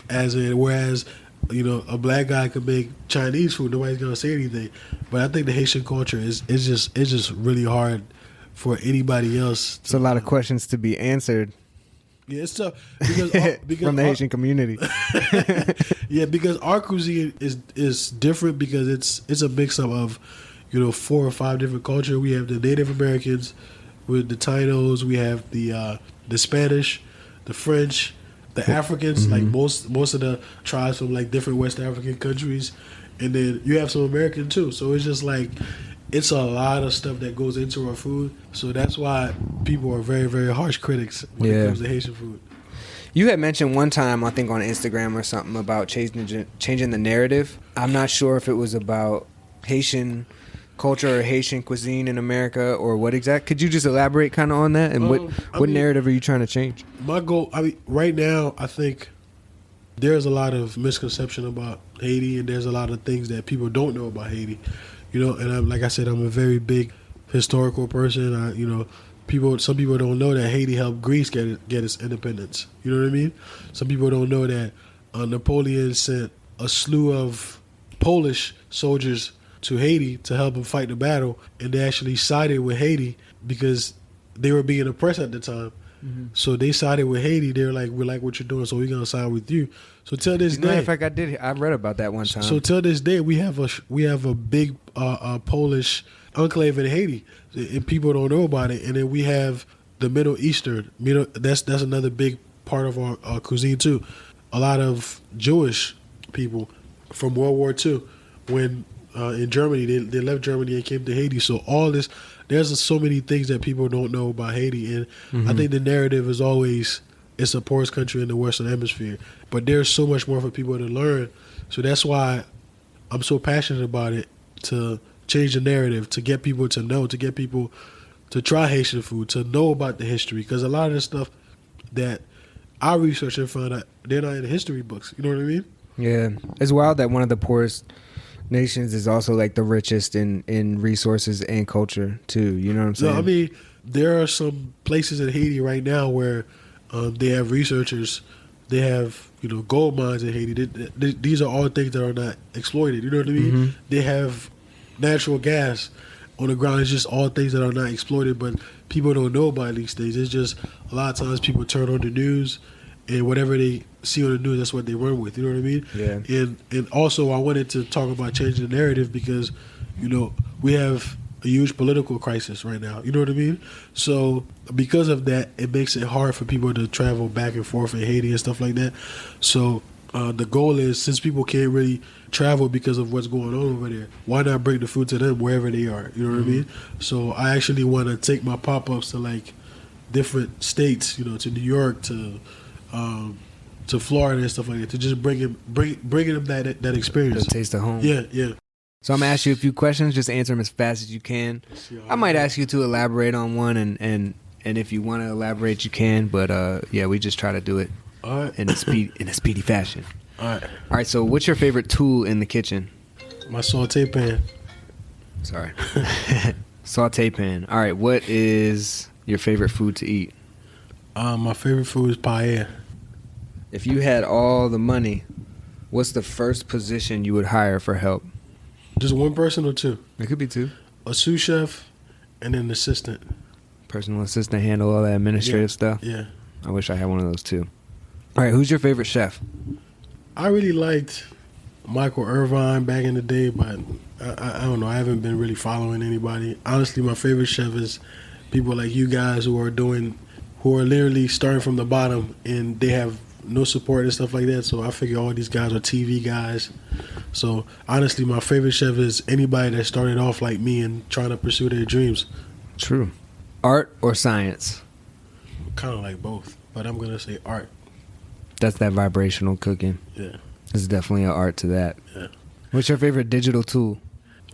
whereas a black guy could make Chinese food, nobody's gonna say anything. But I think the Haitian culture is just really hard for anybody else. It's a lot of questions to be answered. Yeah, it's tough because from the Haitian community. Yeah, because our cuisine is different because it's a mix up of 4 or 5 different cultures. We have the Native Americans, with the Tainos, we have the Spanish, the French, the Africans, like most of the tribes from like different West African countries, and then you have some American too. So it's just like it's a lot of stuff that goes into our food. So that's why people are very, very harsh critics when it comes to Haitian food. You had mentioned one time, I think on Instagram or something, about changing the narrative. I'm not sure if it was about Haitian culture or Haitian cuisine in America or what exact. Could you just elaborate kind of on that and what narrative are you trying to change? My goal, right now, I think there's a lot of misconception about Haiti, and there's a lot of things that people don't know about Haiti. And like I said, I'm a very big historical person. Some people don't know that Haiti helped Greece get its independence. You know what I mean? Some people don't know that Napoleon sent a slew of Polish soldiers to Haiti to help him fight the battle, and they actually sided with Haiti because they were being oppressed at the time. Mm-hmm. So they sided with Haiti. They were like, "We like what you're doing, so we're gonna side with you." So till this day, matter of fact, I read about that one time. So till this day, we have a big Polish enclave in Haiti, and people don't know about it. And then we have the Middle Eastern. That's another big part of our cuisine too. A lot of Jewish people from World War II, when in Germany, they left Germany and came to Haiti. So all this, there's so many things that people don't know about Haiti, and I think the narrative is always it's a poorest country in the Western Hemisphere. But there's so much more for people to learn. So that's why I'm so passionate about it, to change the narrative, to get people to know, to get people to try Haitian food, to know about the history. Because a lot of the stuff that I researched and found out, they're not in the history books. You know what I mean? Yeah. It's wild that one of the poorest nations is also like the richest in resources and culture too. You know what I'm saying? No, I mean, there are some places in Haiti right now where they have researchers, they have gold mines in Haiti. These are all things that are not exploited. You know what I mean? Mm-hmm. They have natural gas on the ground. It's just all things that are not exploited, but people don't know about these things. It's just a lot of times people turn on the news, and whatever they see on the news, that's what they run with. You know what I mean? Yeah. And also, I wanted to talk about changing the narrative because, we have a huge political crisis right now. You know what I mean? So because of that, it makes it hard for people to travel back and forth in Haiti and stuff like that. So the goal is, since people can't really travel because of what's going on over there, why not bring the food to them wherever they are? You know what I mean? So I actually want to take my pop-ups to like different states, to New York, to Florida and stuff like that, to just bringing them that experience. The taste of home. Yeah. So I'm gonna ask you a few questions. Just answer them as fast as you can. I might ask you to elaborate on one, and if you want to elaborate, you can. But we just try to do it in a speedy fashion. All right. So what's your favorite tool in the kitchen? My saute pan. Sorry. Saute pan. All right. What is your favorite food to eat? My favorite food is paella. If you had all the money, what's the first position you would hire for help? Just one person or two? It could be two. A sous chef and an assistant. Personal assistant, handle all that administrative stuff? Yeah. I wish I had one of those too. All right, who's your favorite chef? I really liked Michael Irvine back in the day, but I don't know. I haven't been really following anybody. Honestly, my favorite chef is people like you guys who are literally starting from the bottom and they have no support and stuff like that. So I figure all these guys are TV guys. So honestly, my favorite chef is anybody that started off like me and trying to pursue their dreams. True. Art or science? Kind of like both, but I'm gonna say art. That's that vibrational cooking. Yeah. There's definitely an art to that. Yeah. What's your favorite digital tool?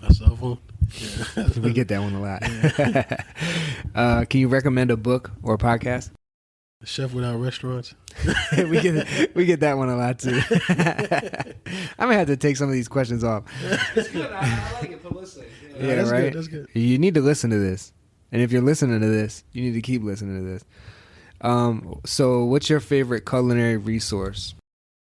My cell phone. Yeah. We get that one a lot. Can you recommend a book or a podcast? Chef Without Restaurants. we get that one a lot too. I might have to take some of these questions off. It's good. I like it. Publicity. Yeah, that's right. Good, that's good. You need to listen to this, and if you're listening to this, you need to keep listening to this. So, what's your favorite culinary resource?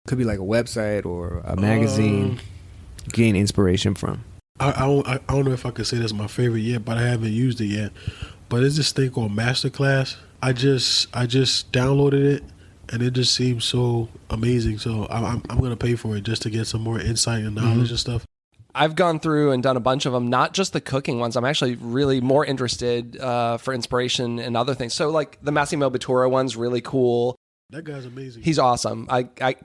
Could be like a website or a magazine. You gain inspiration from. I don't know if I could say that's my favorite yet, but I haven't used it yet. But it's this thing called Masterclass. I just downloaded it, and it just seems so amazing. So I'm gonna pay for it just to get some more insight and knowledge and stuff. I've gone through and done a bunch of them, not just the cooking ones. I'm actually really more interested for inspiration and other things. So like the Massimo Bottura one's really cool. That guy's amazing. He's awesome.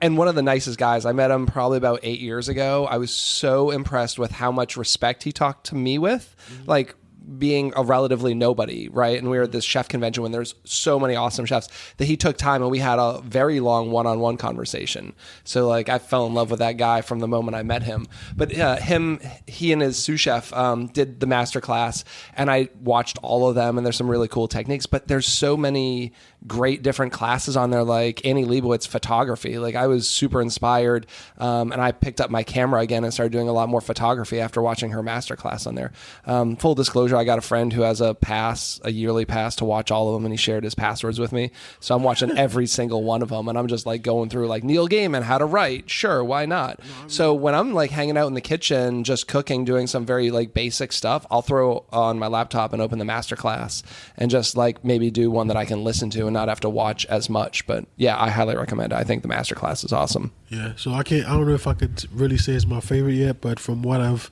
And one of the nicest guys. I met him probably about 8 years ago. I was so impressed with how much respect he talked to me with. Like being a relatively nobody, right? And we were at this chef convention when there's so many awesome chefs that he took time and we had a very long one-on-one conversation. So like I fell in love with that guy from the moment I met him. But he and his sous chef did the master class, and I watched all of them, and there's some really cool techniques, but there's so many great different classes on there, like Annie Leibovitz photography. Like I was super inspired, and I picked up my camera again and started doing a lot more photography after watching her master class on there. Full disclosure, I got a friend who has a yearly pass to watch all of them, and he shared his passwords with me. So I'm watching every single one of them, and I'm just like going through like Neil Gaiman, how to write. Sure, why not? So when I'm like hanging out in the kitchen, just cooking, doing some very like basic stuff, I'll throw on my laptop and open the master class and just like maybe do one that I can listen to and not have to watch as much. But yeah, I highly recommend it. I think the master class is awesome. Yeah, so I don't know if I could really say it's my favorite yet, but from what I've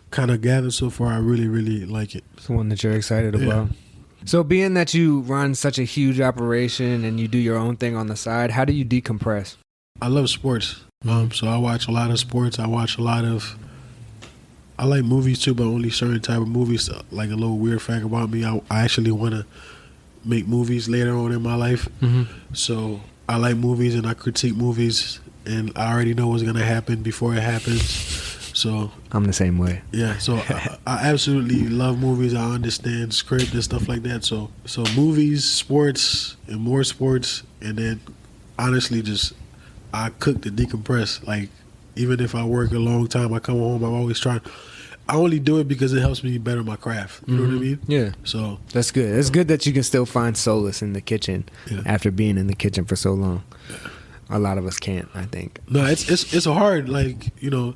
kind of gathered so far, I really, really like it. It's the one that you're excited about. So being that you run such a huge operation and you do your own thing on the side, how do you decompress? I love sports. So I watch a lot of sports. I like movies too, but only certain type of movies. Like a little weird fact about me, I actually want to make movies later on in my life. So I like movies and I critique movies, and I already know what's going to happen before it happens. So I'm the same way. Yeah, so I absolutely love movies. I understand script and stuff like that. So movies, sports, and more sports, and then honestly just I cook to decompress. Like even if I work a long time, I come home, I'm always trying. I only do it because it helps me better my craft. You know what I mean? Yeah. So that's good. It's good that you can still find solace in the kitchen after being in the kitchen for so long. A lot of us can't, I think. No, it's hard. Like, you know,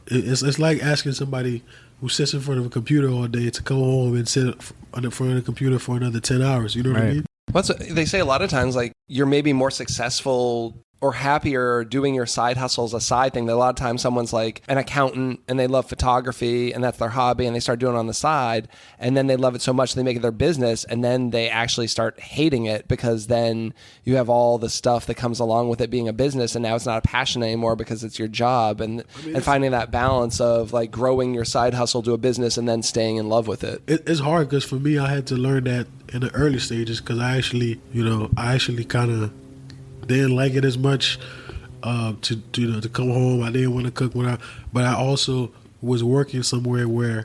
it's like asking somebody who sits in front of a computer all day to come home and sit in front of the computer for another 10 hours. You know what I mean? They say a lot of times, like, you're maybe more successful or happier doing your side hustle as a side thing. That a lot of times someone's like an accountant and they love photography and that's their hobby and they start doing it on the side, and then they love it so much they make it their business, and then they actually start hating it because then you have all the stuff that comes along with it being a business, and now it's not a passion anymore because it's your job. And finding that balance of like growing your side hustle to a business and then staying in love with it. It's hard because for me, I had to learn that in the early stages because I actually kind of didn't like it as much to come home. I didn't want to cook but I also was working somewhere where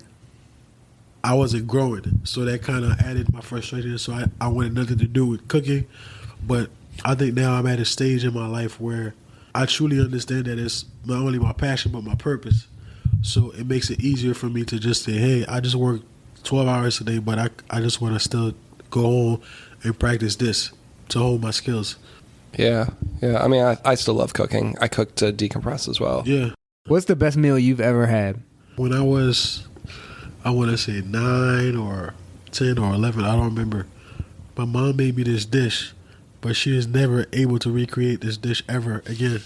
I wasn't growing, so that kind of added my frustration. So I wanted nothing to do with cooking. But I think now I'm at a stage in my life where I truly understand that it's not only my passion but my purpose. So it makes it easier for me to just say, hey, I just work 12 hours a day, but I just want to still go home and practice this to hold my skills. Yeah. I mean, I still love cooking. I cook to decompress as well. Yeah. What's the best meal you've ever had? When I was, I want to say 9 or 10 or 11, I don't remember. My mom made me this dish, but she is never able to recreate this dish ever again.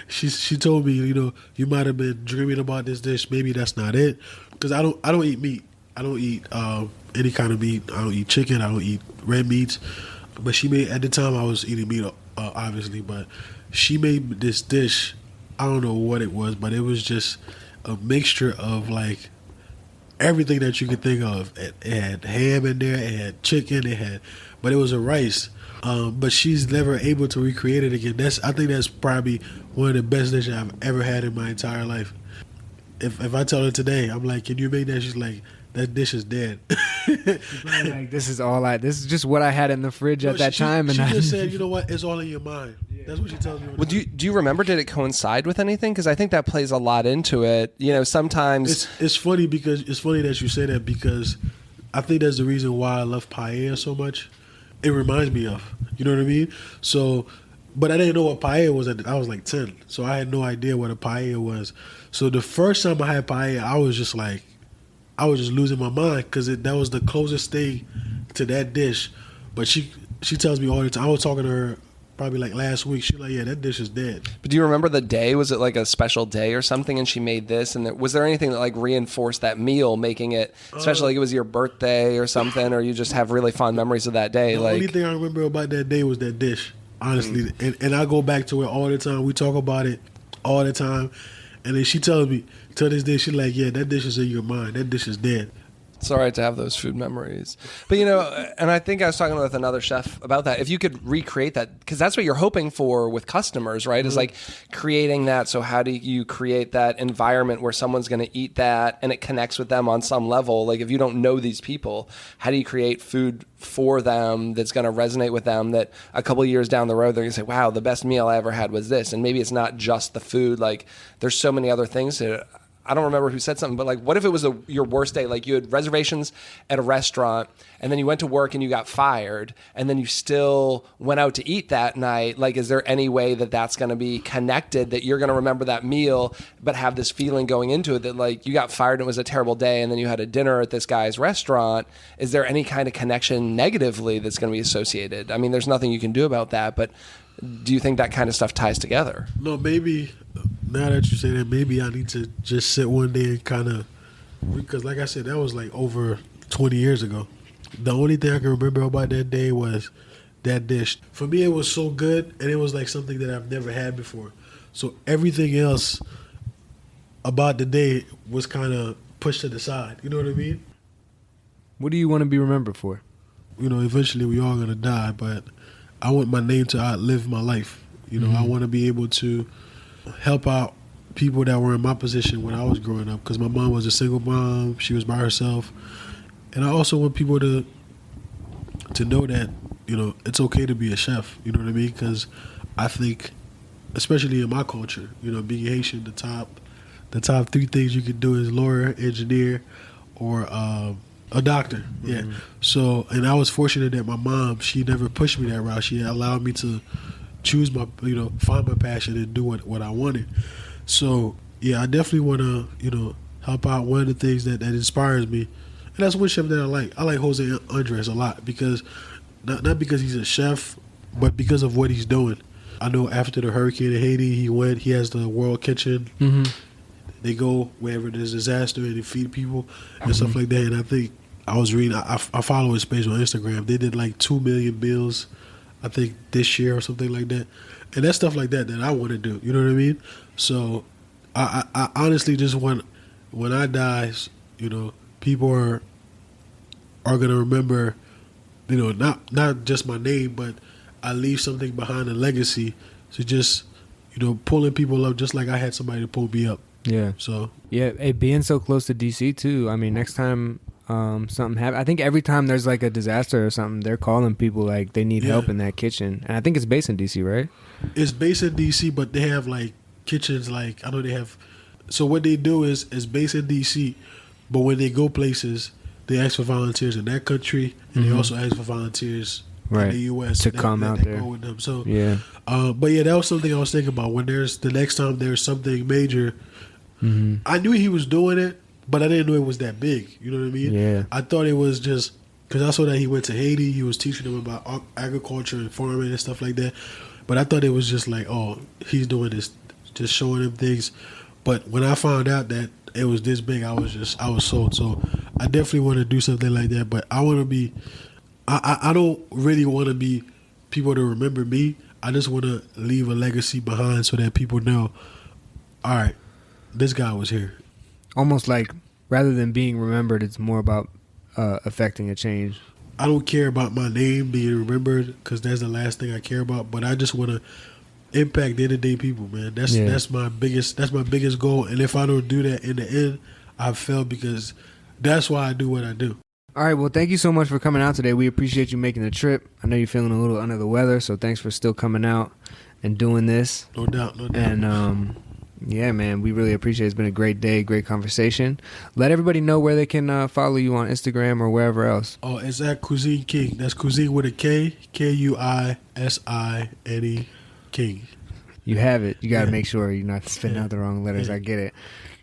She told me, you might have been dreaming about this dish. Maybe that's not it, because I don't eat meat. I don't eat any kind of meat. I don't eat chicken. I don't eat red meats. But she made, at the time I was eating meat, obviously, but she made this dish. I don't know what it was, but it was just a mixture of like everything that you could think of. It had ham in there, it had chicken, but it was a rice. But she's never able to recreate it again. I think that's probably one of the best dishes I've ever had in my entire life. If I tell her today, I'm like, can you make that? She's like, that dish is dead. Like, this is just what I had in the fridge at that time. And she just said, you know what? It's all in your mind. Yeah. That's what she tells me. Well, do you remember? Did it coincide with anything? Because I think that plays a lot into it. Sometimes it's funny that you say that, because I think that's the reason why I love paella so much. It reminds me of, you know what I mean? So, but I didn't know what paella was. I was like 10, so I had no idea what a paella was. So the first time I had paella, I was just losing my mind, because that was the closest thing to that dish. But she tells me all the time. I was talking to her probably like last week. She's like, yeah, that dish is dead. But do you remember the day? Was it like a special day or something, and she made this? And was there anything that like reinforced that meal, making it, especially like it was your birthday or something, or you just have really fond memories of that day? The only thing I remember about that day was that dish, honestly. And I go back to it all the time. We talk about it all the time. And then she tells me, to this day, she's like, yeah, that dish is in your mind. That dish is dead. It's all right to have those food memories. But, and I think I was talking with another chef about that. If you could recreate that, because that's what you're hoping for with customers, right? Mm-hmm. Is like creating that. So how do you create that environment where someone's going to eat that and it connects with them on some level? Like if you don't know these people, how do you create food for them that's going to resonate with them, that a couple of years down the road, they're going to say, wow, the best meal I ever had was this. And maybe it's not just the food. Like there's so many other things to I don't remember who said something, but like, what if it was your worst day? Like you had reservations at a restaurant and then you went to work and you got fired and then you still went out to eat that night. Like, is there any way that that's going to be connected, that you're going to remember that meal, but have this feeling going into it that like you got fired and it was a terrible day and then you had a dinner at this guy's restaurant? Is there any kind of connection negatively that's going to be associated? I mean, there's nothing you can do about that, but do you think that kind of stuff ties together? No, maybe now that you say that, maybe I need to just sit one day and kind of, because like I said, that was like over 20 years ago. The only thing I can remember about that day was that dish. For me, it was so good, and it was like something that I've never had before. So everything else about the day was kind of pushed to the side. You know what I mean? What do you want to be remembered for? Eventually we all going to die, but I want my name to outlive my life. I want to be able to help out people that were in my position when I was growing up, because my mom was a single mom. She was by herself. And I also want people to know that, it's okay to be a chef. You know what I mean? Because I think, especially in my culture, being Haitian, the top three things you can do is lawyer, engineer, or a doctor. Yeah. Mm-hmm. So, and I was fortunate that my mom, she never pushed me that route. She allowed me to choose my, find my passion and do what I wanted. So, yeah, I definitely want to, help out. One of the things that inspires me, and that's one chef that I like. I like Jose Andres a lot, because not because he's a chef, but because of what he's doing. I know after the hurricane in Haiti, he has the World Kitchen. Mm-hmm. They go wherever there's disaster and they feed people and stuff like that. And I think I was reading, I follow his page on Instagram. They did like 2 million meals, I think, this year or something like that. And that's stuff like that I want to do. You know what I mean? So I honestly just want, when I die, people are going to remember, not just my name, but I leave something behind, a legacy to just, pulling people up just like I had somebody to pull me up. Yeah. So yeah, being so close to DC too. I mean, next time something happens, I think every time there's like a disaster or something, they're calling people like they need help in that kitchen. And I think it's based in DC, right? It's based in DC, but they have like kitchens. Like I know they have. So what they do is based in DC, but when they go places, they ask for volunteers in that country, and they also ask for volunteers in the U.S. to come out there. Go with them. So yeah. But yeah, that was something I was thinking about. When there's the next time there's something major. I knew he was doing it, but I didn't know it was that big. You know what I mean? Yeah. I thought it was just because I saw that he went to Haiti. He was teaching them about agriculture and farming and stuff like that. But I thought it was just like, oh, he's doing this, just showing them things. But when I found out that it was this big, I was sold. So I definitely want to do something like that. But I want to be, I don't really want to be people to remember me. I just want to leave a legacy behind so that people know, all right, this guy was here. Almost like rather than being remembered, it's more about affecting a change. I don't care about my name being remembered because that's the last thing I care about. But I just want to impact day-to-day people, man. That's my biggest goal. And if I don't do that in the end, I've failed because that's why I do what I do. All right, well, thank you so much for coming out today. We appreciate you making the trip. I know you're feeling a little under the weather, so thanks for still coming out and doing this. No doubt. And yeah, man, we really appreciate it. It's been a great day, great conversation. Let everybody know where they can follow you on Instagram or wherever else. Oh, it's at KuisineKing. That's cuisine with a K, Kuisine King. You have it. You got to make sure you're not spitting out the wrong letters. I get it.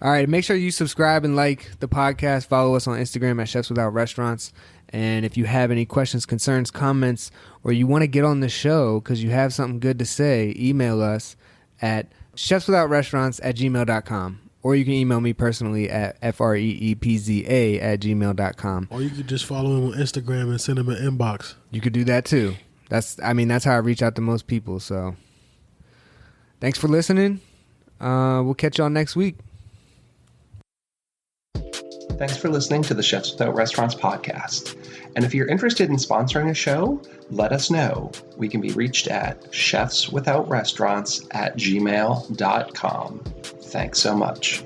All right, make sure you subscribe and like the podcast. Follow us on Instagram at Chefs Without Restaurants. And if you have any questions, concerns, comments, or you want to get on the show because you have something good to say, email us at chefswithoutrestaurants@gmail.com. Or you can email me personally at freepza@gmail.com. Or you could just follow him on Instagram and send him an inbox. You could do that too. That's how I reach out to most people. So thanks for listening. We'll catch y'all next week. Thanks for listening to the Chefs Without Restaurants podcast. And if you're interested in sponsoring a show, let us know. We can be reached at chefswithoutrestaurants@gmail.com. Thanks so much.